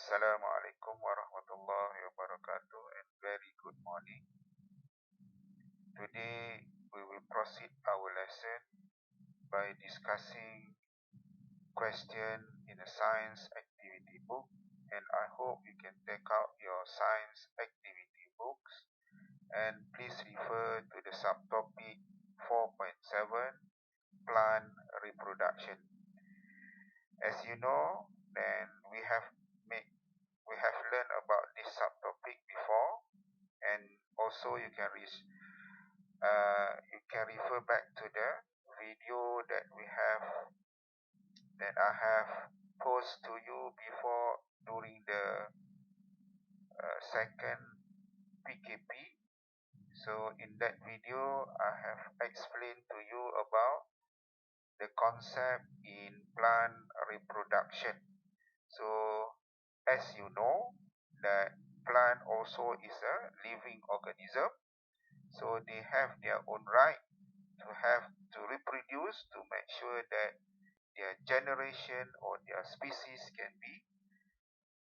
Assalamualaikum warahmatullahi wabarakatuh and very good morning. Today we will proceed our lesson by discussing question in a science activity book, and I hope you can take out your science activity books and please refer to the subtopic 4.7 plant reproduction. As you know, then we have learned about this subtopic before, and also you can refer back to the video that I have posted to you before during the second PKP. So in that video, I have explained to you about the concept in plant reproduction. So as you know, that plant also is a living organism, so they have their own right to reproduce, to make sure that their generation or their species can be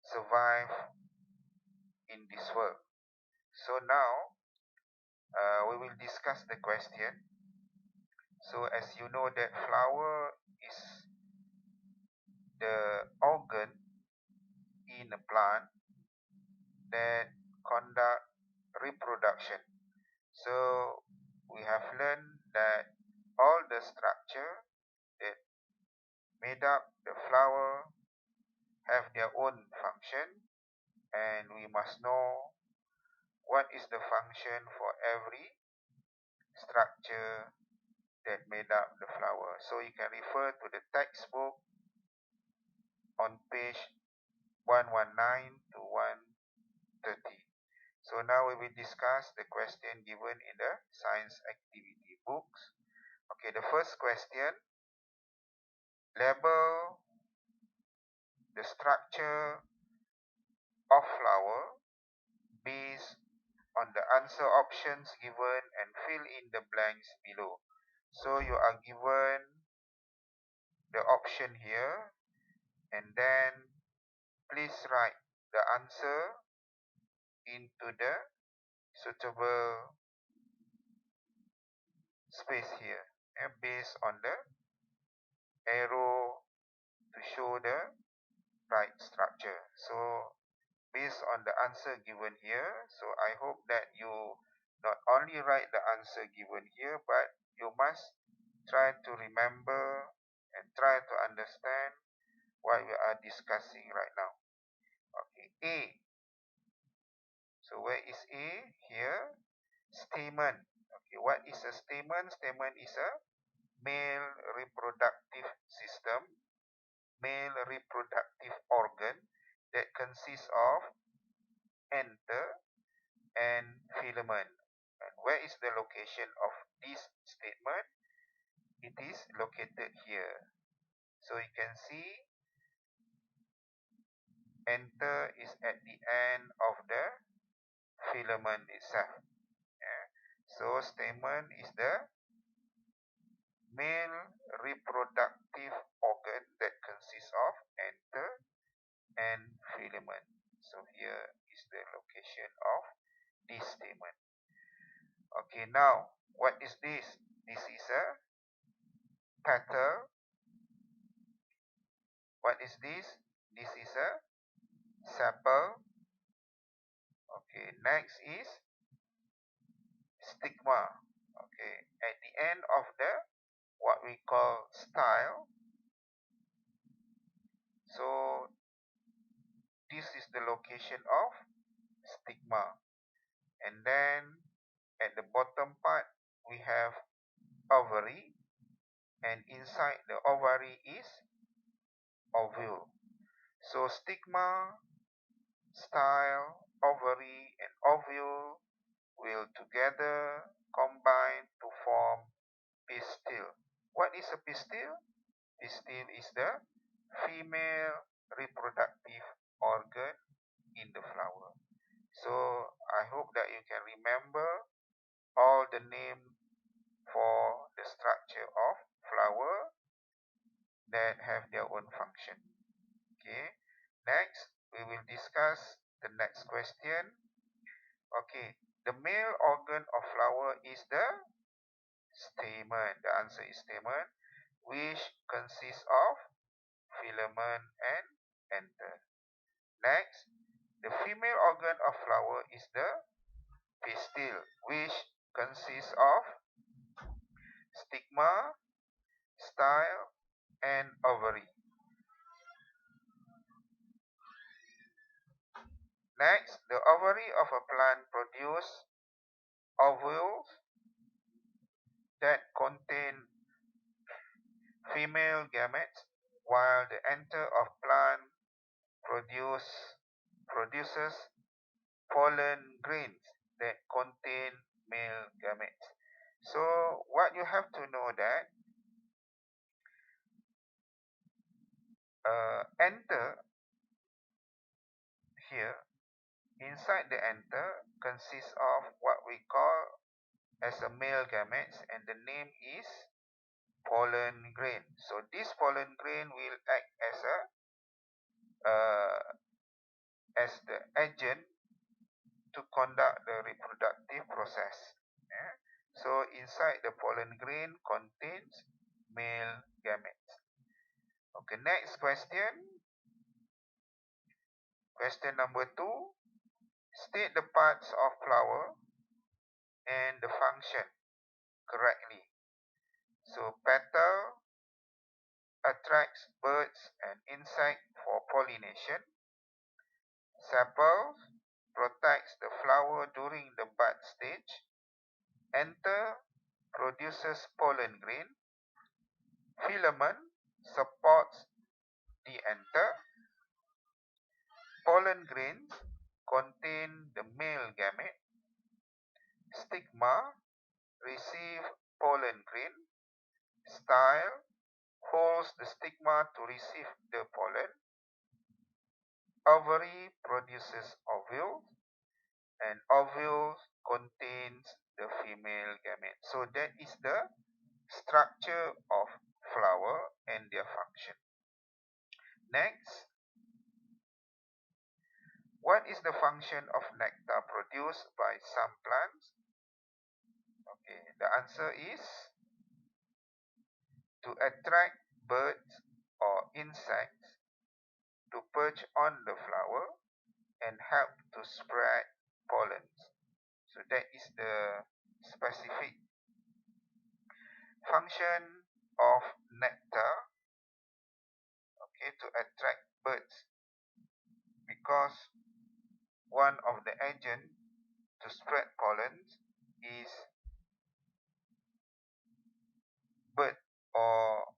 survive in this world. So now we will discuss the question. So as you know that flower is the organ in a plant that conduct reproduction. So we have learned that all the structure that made up the flower have their own function, and we must know what is the function for every structure that made up the flower. So you can refer to the textbook on page 119 to 130. So now we will discuss the question given in the science activity books. Okay, the first question: label the structure of flower based on the answer options given and fill in the blanks below. So you are given the option here, and then please write the answer into the suitable space here, and based on the arrow to show the right structure. So based on the answer given here, so I hope that you not only write the answer given here, but you must try to remember and try to understand what we are discussing right now. Okay, A. So where is A? Here. Stamen. Okay, what is a stamen? Stamen is a male reproductive system, male reproductive organ that consists of anther and filament. And where is the location of this statement? It is located here. So you can see anther is at the end of the filament itself. Yeah. So stamen is the male reproductive organ that consists of anther and filament. So here is the location of this stamen. Okay, now what is this? This is a petal. What is this? This is a sepal. Okay, next is stigma. Okay, at the end of the what we call style. So this is the location of stigma. And then at the bottom part we have ovary, and inside the ovary is ovule. So stigma, style, ovary and ovule will together combine to form pistil. What is a pistil? Pistil is the female reproductive organ in the flower. So I hope that you can remember all the name for the structure of flower that have their own function. Okay, next we will discuss discuss the next question. Okay, the male organ of flower is the stamen. The answer is stamen, which consists of filament and anther. Next, the female organ of flower is the pistil, which consists of stigma, style, and ovary. Next, the ovary of a plant produce ovules that contain female gametes, while the anther of plant produces pollen grains that contain male gametes. So what you have to know that anther here, inside the anther consists of what we call as a male gametes, and the name is pollen grain. So this pollen grain will act as the agent to conduct the reproductive process. Yeah? So inside the pollen grain contains male gametes. Okay, next question. Question number 2. State the parts of flower and the function correctly. So petal attracts birds and insects for pollination. Sepals protects the flower during the bud stage. Anther produces pollen grain. Filament supports the anther. Pollen grains contain the male gamete. Stigma receive pollen grain. Style holds the stigma to receive the pollen. Ovary produces ovules, and ovules contains the female gamete. So that is the structure of flower and their function. Next, what is the function of nectar produced by some plants? Okay, the answer is to attract birds or insects to perch on the flower and help to spread pollens. So that is the specific function of nectar, okay, to attract birds, because one of the agents to spread pollens is bird, or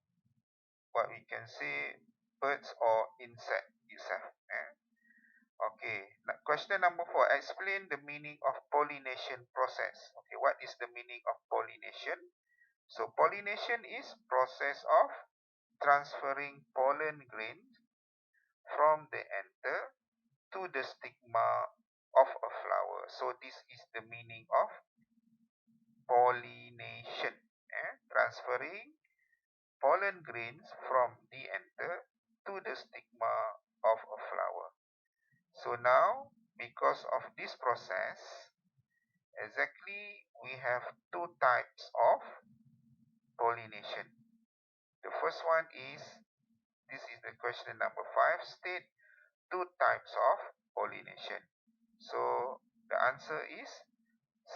what we can say birds or insect itself. Okay, question number 4. Explain the meaning of pollination process. Okay, what is the meaning of pollination? So pollination is process of transferring pollen grains from the anther to the stigma of a flower. So this is the meaning of pollination. Transferring pollen grains from the anther to the stigma of a flower. So now, because of this process, exactly we have two types of pollination. The first one is, this is the question number 5, state two types of pollination. So the answer is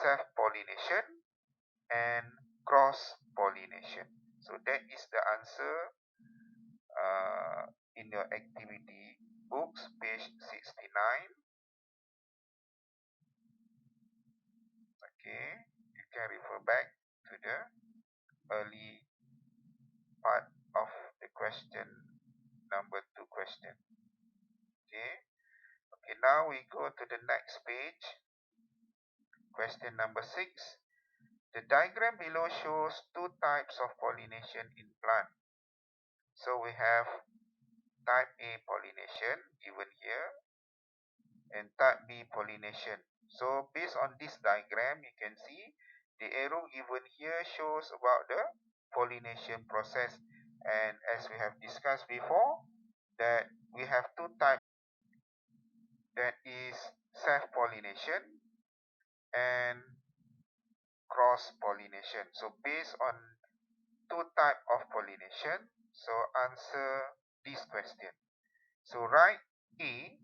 self-pollination and cross-pollination. So that is the answer in your activity books, page 69. Okay, you can refer back to the early part of the question number 2 question. Okay, now we go to the next page. Question number 6. The diagram below shows two types of pollination in plant. So we have type A pollination given here and type B pollination. So based on this diagram, you can see the arrow given here shows about the pollination process. And as we have discussed before, that we have two types. that is self-pollination and cross-pollination. So based on two types of pollination, so answer this question. So write A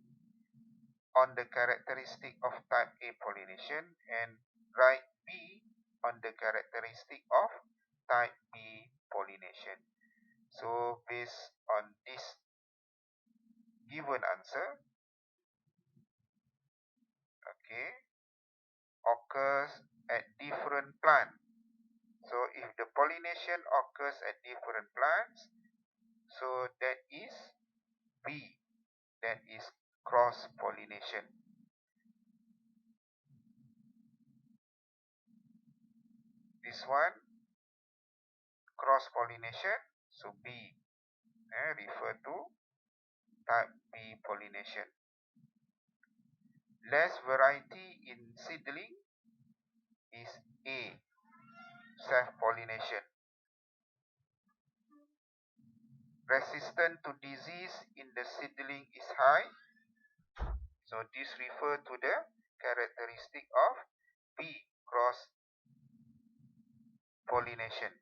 on the characteristic of type A pollination and write B on the characteristic of type B pollination. So based on this given answer, okay, occurs at different plants. So if the pollination occurs at different plants, so that is B, that is cross-pollination. This one, cross-pollination, so B, refer to type B pollination. Less variety in seedling is A, self-pollination. Resistance to disease in the seedling is high, so this refer to the characteristic of B, cross-pollination.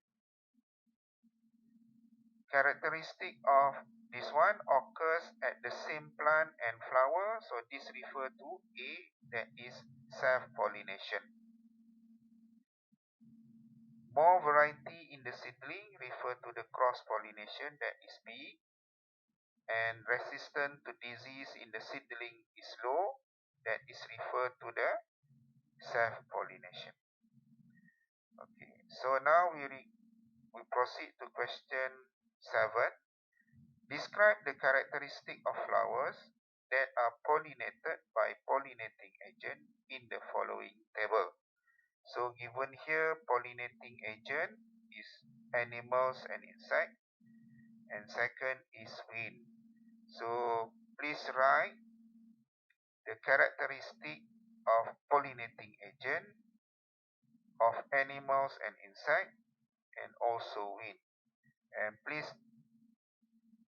Characteristic of this one occurs at the same plant and flower, so this refer to A, that is self-pollination. More variety in the seedling refer to the cross-pollination, that is B, and resistance to disease in the seedling is low, that is refer to the self-pollination. Okay, so now we proceed to question 7. Describe the characteristic of flowers that are pollinated by pollinating agent in the following table. So given here, pollinating agent is animals and insects, and second is wind. So please write the characteristic of pollinating agent of animals and insects and also wind. And please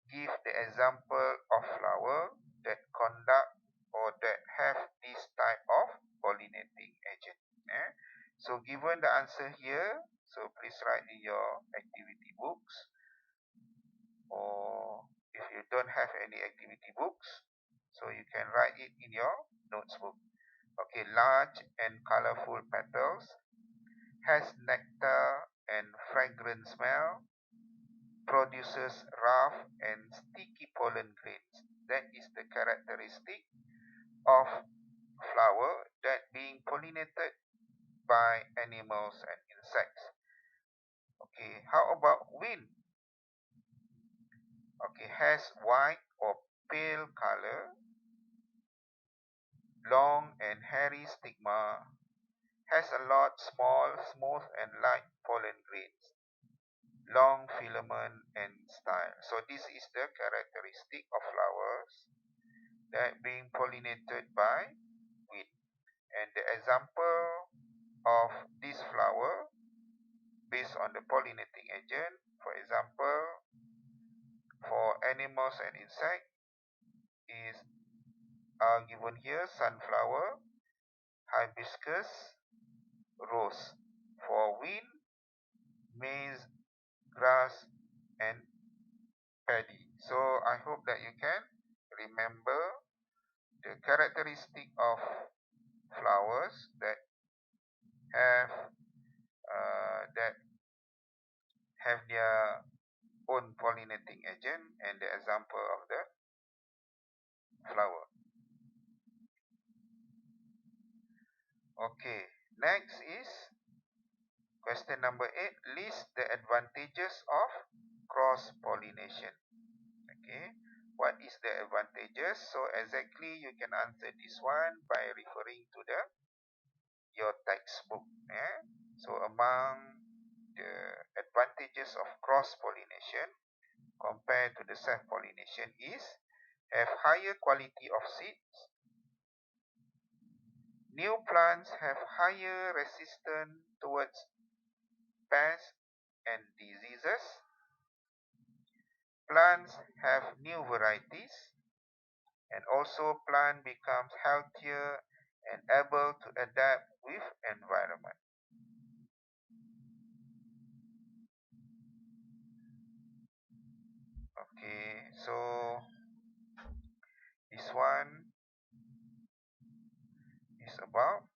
give the example of flower that conduct or that have this type of pollinating agent. So given the answer here, so please write in your activity books, or if you don't have any activity books, so you can write it in your notes book. Okay, large and colorful petals, has nectar and fragrant smell, produces rough and sticky pollen grains. That is the characteristic of flower that being pollinated by animals and insects. Okay, how about wind? Okay, has white or pale color, long and hairy stigma, has a lot small, smooth and light pollen grains, long filament and style. So this is the characteristic of flowers that being pollinated by wind. And the example of this flower based on the pollinating agent, for example, for animals and insects is given here: sunflower, hibiscus, rose. For wind, maize, grass and paddy. So I hope that you can remember the characteristic of flowers that have their own pollinating agent and the example of the flower. Okay, next is question number 8. List the advantages of cross-pollination. Okay, what is the advantages? So exactly you can answer this one by referring to your textbook. So among the advantages of cross-pollination compared to the self-pollination is have higher quality of seeds. New plants have higher resistance towards pests and diseases. Plants have new varieties and also plant becomes healthier and able to adapt with environment. Okay, so this one is about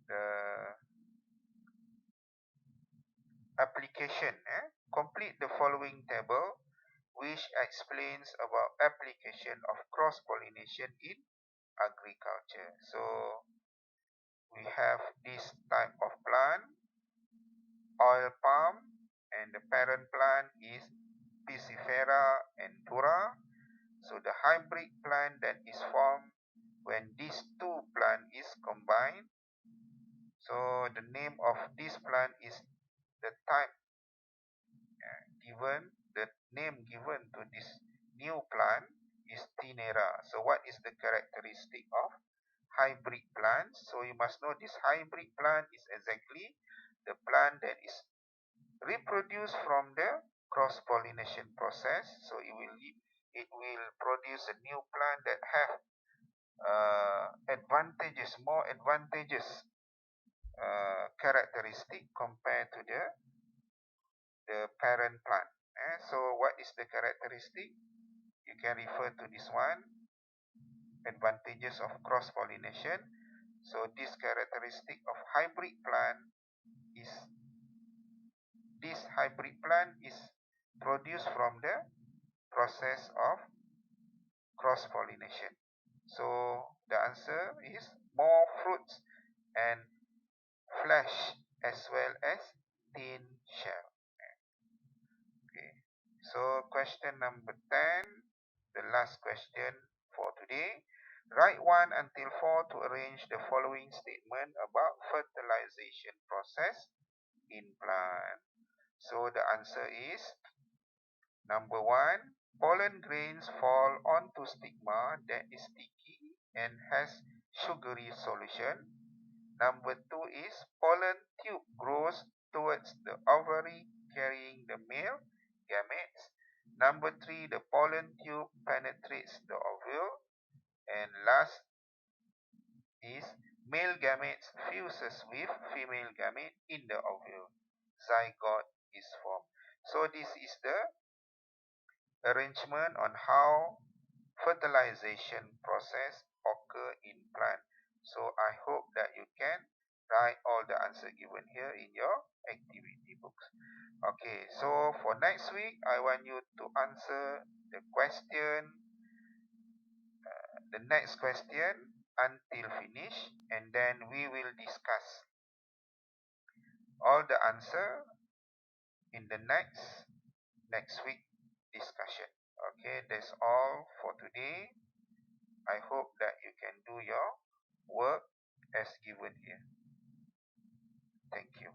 the application. Complete the following table which explains about application of cross-pollination in agriculture. So we have this type of plant, oil palm, and the parent plant is Piscifera endura. So the hybrid plant that is formed when these two plants is combined. So the name of this plant is the type given, the name given to this new plant is Tinera. So what is the characteristic of hybrid plants? So you must know this hybrid plant is exactly the plant that is reproduced from the cross-pollination process. So it will produce a new plant that have more advantageous characteristic compared to the parent plant. So what is the characteristic? You can refer to this one, advantages of cross-pollination. So this characteristic of hybrid plant is produced from the process of cross-pollination. So the answer is more fruits and flesh as well as thin shell. Okay. So question number 10, the last question for today. Write 1 until 4 to arrange the following statement about fertilization process in plant. So the answer is number 1, pollen grains fall onto stigma that is sticky and has sugary solution. Number 2 is pollen tube grows towards the ovary carrying the male gametes. Number 3, the pollen tube penetrates the ovule. And last is male gametes fuses with female gamete in the ovule. Zygote is formed. So this is the arrangement on how fertilization process occur in plant. So I hope that you can write all the answer given here in your activity books. Okay, so for next week, I want you to answer the question, the next question until finish, and then we will discuss all the answer in the next week discussion. Okay, that's all for today. I hope that you can do your work as given here. Thank you.